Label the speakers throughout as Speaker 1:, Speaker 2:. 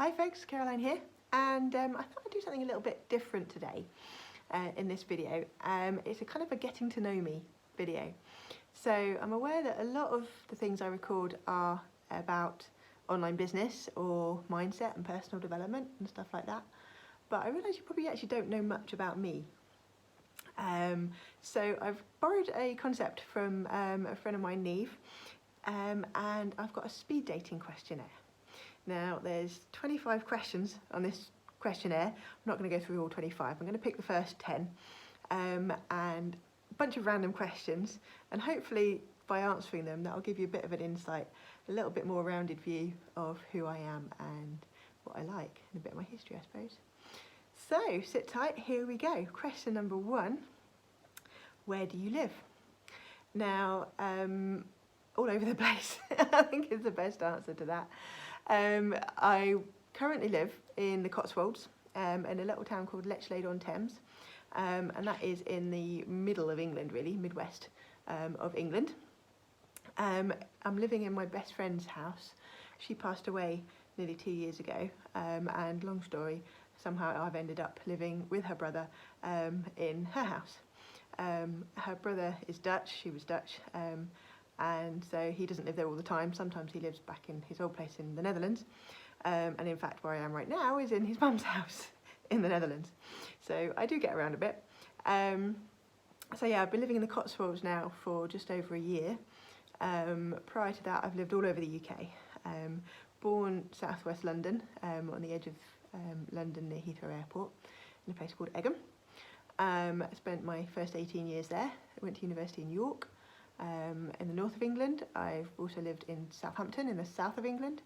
Speaker 1: Hi folks, Caroline here, and I thought I'd do something a little bit different today in this video. It's a kind of a getting to know me video. So I'm aware that a lot of the things I record are about online business or mindset and personal development and stuff like that, but I realise you probably actually don't know much about me. So I've borrowed a concept from a friend of mine, Neve, and I've got a speed dating questionnaire. Now there's 25 questions on this questionnaire. I'm not going to go through all 25, I'm going to pick the first 10 and a bunch of random questions, and hopefully by answering them that'll give you a bit of an insight, a little bit more rounded view of who I am and what I like, and a bit of my history I suppose. So sit tight, here we go. Question number 1, where do you live? Now all over the place I think is the best answer to that. I currently live in the Cotswolds, in a little town called Lechlade-on-Thames, and that is in the middle of England, really, midwest of England. I'm living in my best friend's house. She passed away nearly 2 years ago, and long story, somehow I've ended up living with her brother in her house. Her brother is Dutch, she was Dutch, and so he doesn't live there all the time. Sometimes he lives back in his old place in the Netherlands, and in fact where I am right now is in his mum's house in the Netherlands, so I do get around a bit. So yeah, I've been living in the Cotswolds now for just over a year. Prior to that I've lived all over the UK. Born southwest London, on the edge of London near Heathrow Airport, in a place called Egham. I spent my first 18 years there. I went to university in York. In the north of England. I've also lived in Southampton in the south of England.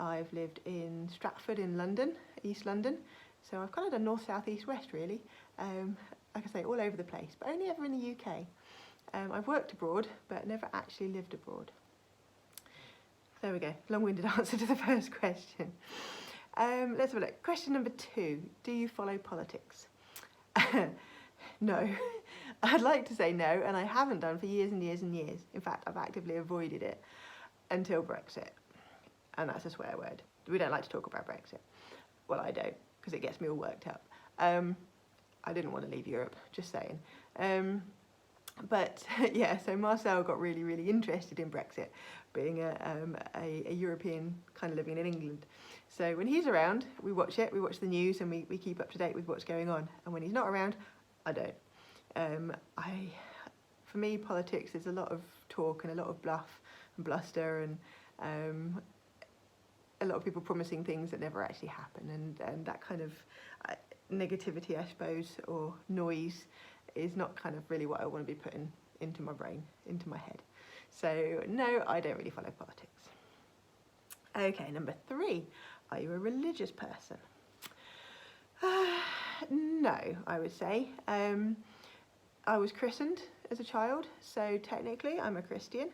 Speaker 1: I've lived in Stratford in London, East London. So I've kind of done north, south, east, west really. Like I say, all over the place, but only ever in the UK. I've worked abroad, but never actually lived abroad. There we go, long-winded answer to the first question. Let's have a look. Question number 2, do you follow politics? No. I'd like to say no, and I haven't done for years and years and years. In fact, I've actively avoided it until Brexit, and that's a swear word. We don't like to talk about Brexit. Well, I don't, because it gets me all worked up. I didn't want to leave Europe, just saying. But yeah, so Marcel got really, really interested in Brexit, being a European kind of living in England. So when he's around, we watch it, we watch the news, and we keep up to date with what's going on. And when he's not around, I don't. For me, politics is a lot of talk and a lot of bluff and bluster, and a lot of people promising things that never actually happen, and that kind of negativity, I suppose, or noise is not kind of really what I want to be putting into my brain, into my head. So no, I don't really follow politics. Okay, number 3, are you a religious person? No, I would say. I was christened as a child, so technically I'm a Christian.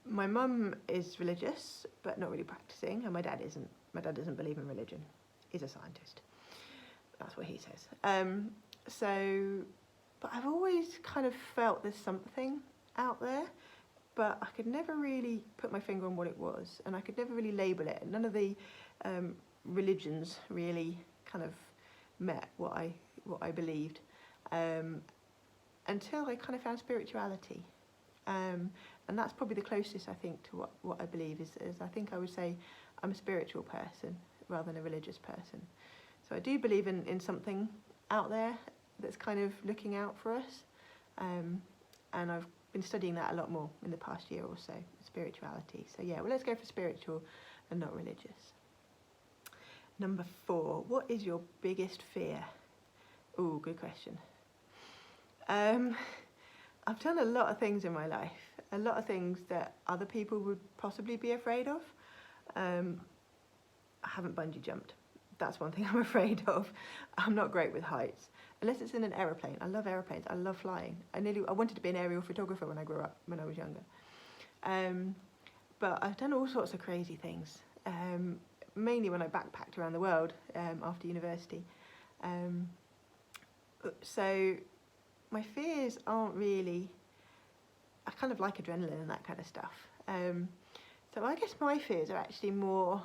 Speaker 1: My mum is religious, but not really practicing, and my dad isn't. My dad doesn't believe in religion. He's a scientist. That's what he says. But I've always kind of felt there's something out there, but I could never really put my finger on what it was, and I could never really label it. None of the religions really kind of met what I believed, until I kind of found spirituality, and that's probably the closest I think to what I believe is I think I would say I'm a spiritual person rather than a religious person. So I do believe in something out there that's kind of looking out for us, and I've been studying that a lot more in the past year or so, spirituality. So yeah, well, let's go for spiritual and not religious. Number 4, what is your biggest fear? Oh, good question. I've done a lot of things in my life, a lot of things that other people would possibly be afraid of. I haven't bungee jumped. That's one thing I'm afraid of. I'm not great with heights, unless it's in an aeroplane. I love aeroplanes, I love flying. I wanted to be an aerial photographer when I grew up, when I was younger. But I've done all sorts of crazy things. Mainly when I backpacked around the world after university. So my fears aren't really, I kind of like adrenaline and that kind of stuff. So I guess my fears are actually more,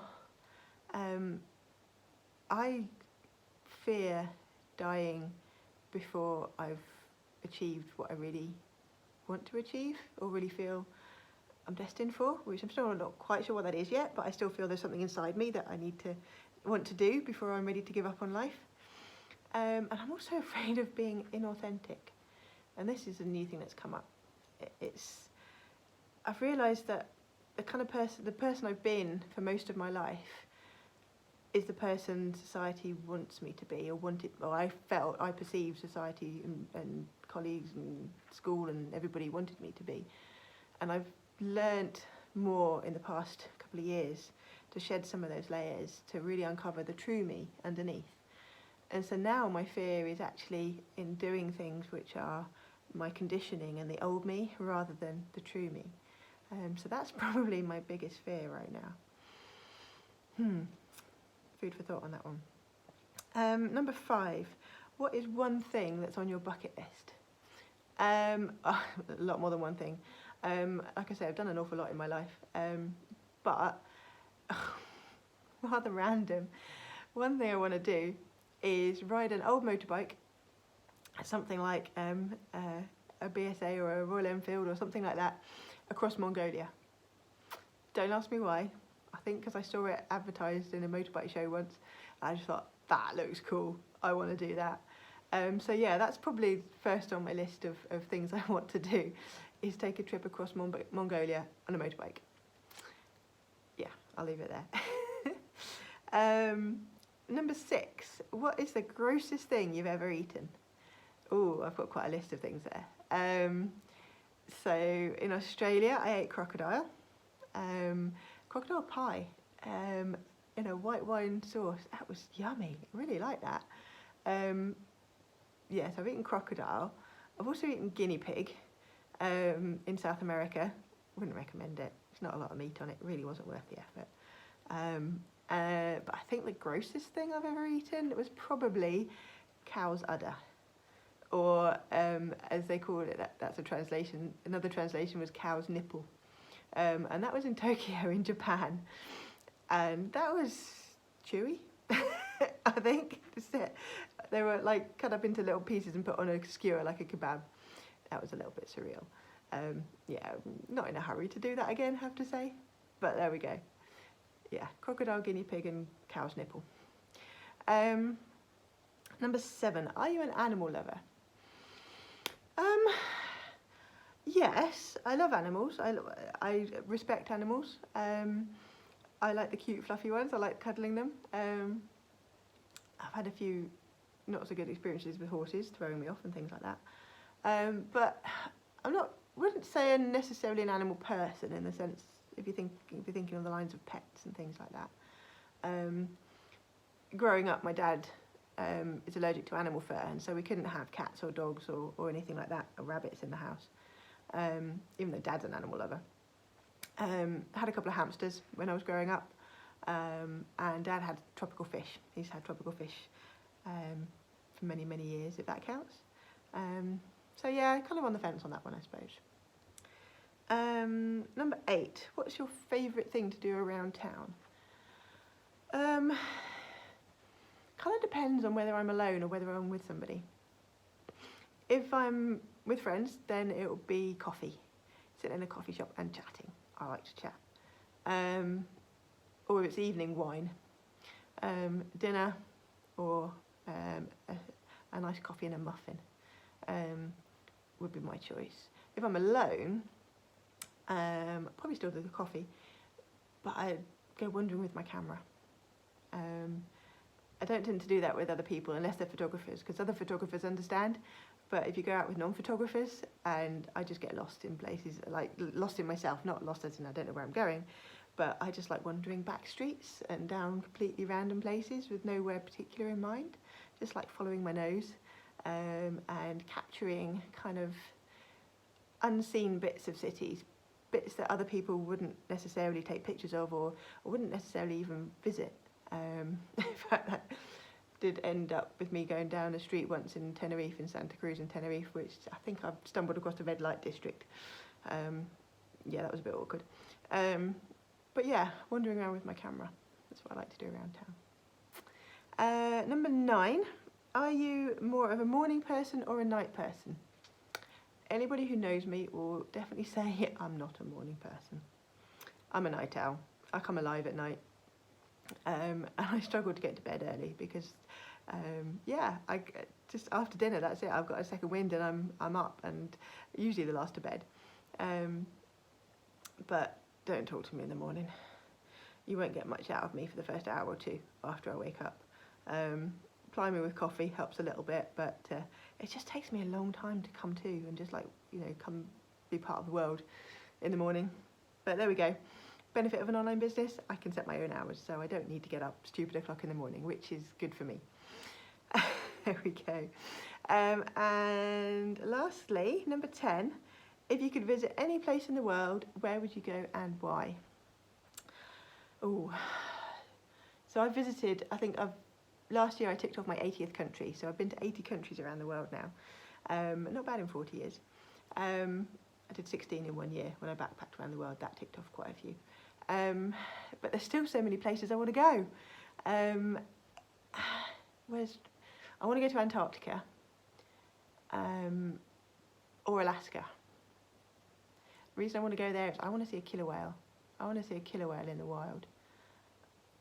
Speaker 1: I fear dying before I've achieved what I really want to achieve or really feel I'm destined for, which I'm still not quite sure what that is yet, but I still feel there's something inside me that I want to do before I'm ready to give up on life. And I'm also afraid of being inauthentic. And this is a new thing that's come up. I've realised that the person I've been for most of my life is the person society wants me to be, or I perceived society and colleagues and school and everybody wanted me to be. And I've learnt more in the past couple of years to shed some of those layers, to really uncover the true me underneath. And so now my fear is actually in doing things which are my conditioning and the old me rather than the true me. So that's probably my biggest fear right now. Food for thought on that one. Number 5, what is one thing that's on your bucket list? A lot more than one thing. Like I say, I've done an awful lot in my life, but rather random. One thing I want to do is ride an old motorbike, something like a BSA or a Royal Enfield or something like that, across Mongolia. Don't ask me why. I think because I saw it advertised in a motorbike show once. I just thought, that looks cool, I want to do that. So yeah, that's probably first on my list of things I want to do, is take a trip across Mongolia on a motorbike. Yeah, I'll leave it there. Number 6, what is the grossest thing you've ever eaten? Oh, I've got quite a list of things there. So in Australia, I ate crocodile. Crocodile pie in a white wine sauce. That was yummy. I really like that. Yes, I've eaten crocodile. I've also eaten guinea pig in South America. Wouldn't recommend it. There's not a lot of meat on it. It really wasn't worth the effort. But I think the grossest thing I've ever eaten was probably cow's udder. Or as they call it, that's a translation. Another translation was cow's nipple. And that was in Tokyo in Japan. And that was chewy, I think. They were like cut up into little pieces and put on a skewer like a kebab. That was a little bit surreal. Yeah, not in a hurry to do that again, I have to say. But there we go. Yeah, crocodile, guinea pig and cow's nipple. Number 7, are you an animal lover? Yes, I love animals. I respect animals. I like the cute fluffy ones. I like cuddling them. I've had a few not so good experiences with horses throwing me off and things like that. But wouldn't say I'm necessarily an animal person in the sense if you're thinking on the lines of pets and things like that. Growing up, my dad is allergic to animal fur, and so we couldn't have cats or dogs or anything like that, or rabbits in the house. Even though Dad's an animal lover. Had a couple of hamsters when I was growing up, and Dad had tropical fish. He's had tropical fish for many, many years, if that counts. So yeah, kind of on the fence on that one, I suppose. Number 8, what's your favourite thing to do around town? Kind of depends on whether I'm alone or whether I'm with somebody. If I'm with friends, then it will be coffee. Sitting in a coffee shop and chatting. I like to chat. Or if it's evening, wine. Dinner or a nice coffee and a muffin would be my choice. If I'm alone, probably still do the coffee, but I go wandering with my camera. I don't tend to do that with other people unless they're photographers, because other photographers understand. But if you go out with non-photographers, and I just get lost in places, like lost in myself, not lost as in I don't know where I'm going, but I just like wandering back streets and down completely random places with nowhere particular in mind, just like following my nose and capturing kind of unseen bits of cities, bits that other people wouldn't necessarily take pictures of or wouldn't necessarily even visit. In fact, that did end up with me going down a street once in Tenerife, in Santa Cruz in Tenerife, which I think I've stumbled across a red light district. Yeah, that was a bit awkward. But yeah, wandering around with my camera. That's what I like to do around town. Number 9, are you more of a morning person or a night person? Anybody who knows me will definitely say I'm not a morning person. I'm a night owl. I come alive at night. And I struggle to get to bed early because, yeah, I just after dinner, that's it. I've got a second wind and I'm up, and usually the last to bed. But don't talk to me in the morning. You won't get much out of me for the first hour or two after I wake up. Ply me with coffee helps a little bit, but it just takes me a long time to come to and just like, you know, come be part of the world in the morning. But there we go. Benefit of an online business, I can set my own hours, so I don't need to get up stupid o'clock in the morning, which is good for me. There we go. And lastly, number 10, if you could visit any place in the world, where would you go and why? Oh, so I visited, last year I ticked off my 80th country, so I've been to 80 countries around the world now. Not bad in 40 years. I did 16 in 1 year when I backpacked around the world. That ticked off quite a few. But there's still so many places I want to go. I want to go to Antarctica or Alaska. The reason I want to go there is I want to see a killer whale. I want to see a killer whale in the wild.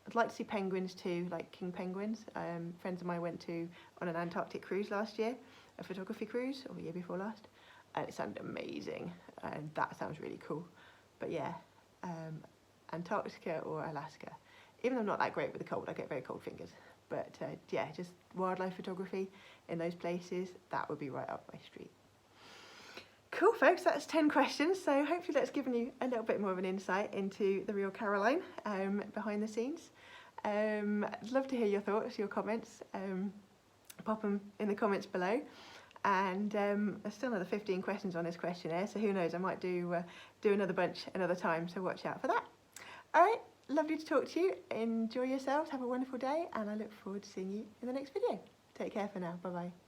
Speaker 1: I'd like to see penguins too, like king penguins. Friends of mine went on an Antarctic cruise last year, a photography cruise, or the year before last, and it sounded amazing, and that sounds really cool. But yeah, Antarctica or Alaska. Even though I'm not that great with the cold, I get very cold fingers. But yeah, just wildlife photography in those places, that would be right up my street. Cool, folks, that's 10 questions. So hopefully that's given you a little bit more of an insight into the real Caroline behind the scenes. I'd love to hear your thoughts, your comments. Pop them in the comments below. And there's still another 15 questions on this questionnaire, so who knows, I might do another bunch another time, so watch out for that. All right, lovely to talk to you. Enjoy yourselves, have a wonderful day, and I look forward to seeing you in the next video. Take care for now, bye-bye.